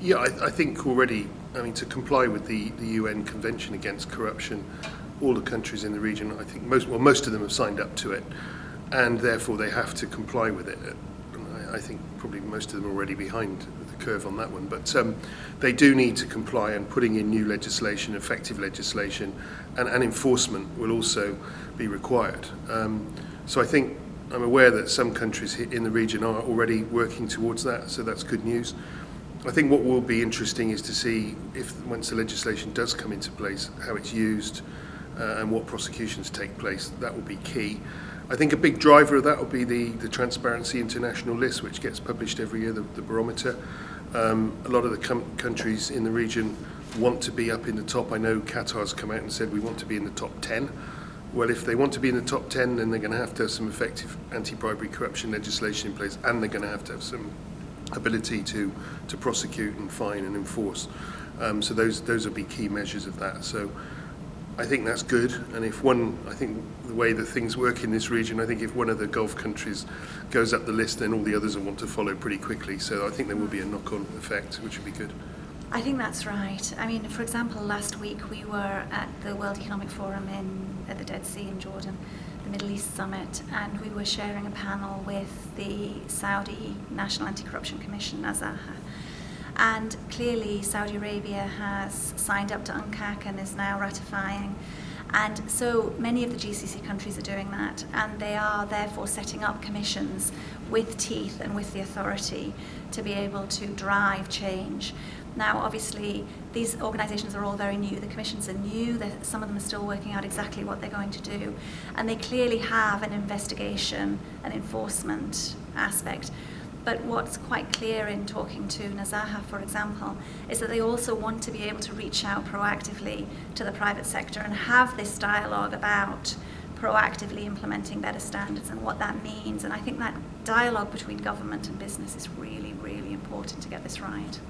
Yeah, I think already, I mean, to comply with the UN Convention Against Corruption, all the countries in the region, I think most of them have signed up to it, and therefore they have to comply with it. And I think probably most of them are already behind the curve on that one, but they do need to comply, and putting in new legislation, effective legislation, and enforcement will also be required. So I think I'm aware that some countries in the region are already working towards that, so that's good news. I think what will be interesting is to see if, once the legislation does come into place, how it's used and what prosecutions take place. That will be key. I think a big driver of that will be the Transparency International list, which gets published every year, the barometer. A lot of the countries in the region want to be up in the top. I know Qatar's come out and said we want to be in the top 10. Well, if they want to be in the top 10, then they're going to have some effective anti-bribery corruption legislation in place, and they're going to have some ability to prosecute and fine and enforce. So those will be key measures of that. So I think that's good. And I think the way that things work in this region, I think if one of the Gulf countries goes up the list, then all the others will want to follow pretty quickly. So I think there will be a knock-on effect, which would be good. I think that's right. I mean, for example, last week we were at the World Economic Forum at the Dead Sea in Jordan, the Middle East Summit, and we were sharing a panel with the Saudi National Anti-Corruption Commission, Nazaha. And clearly Saudi Arabia has signed up to UNCAC and is now ratifying. And so many of the GCC countries are doing that, and they are therefore setting up commissions with teeth and with the authority to be able to drive change. Now, obviously, these organisations are all very new. The commissions are new. Some of them are still working out exactly what they're going to do. And they clearly have an investigation and enforcement aspect. But what's quite clear in talking to Nazaha, for example, is that they also want to be able to reach out proactively to the private sector and have this dialogue about proactively implementing better standards and what that means. And I think that dialogue between government and business is really, really important to get this right.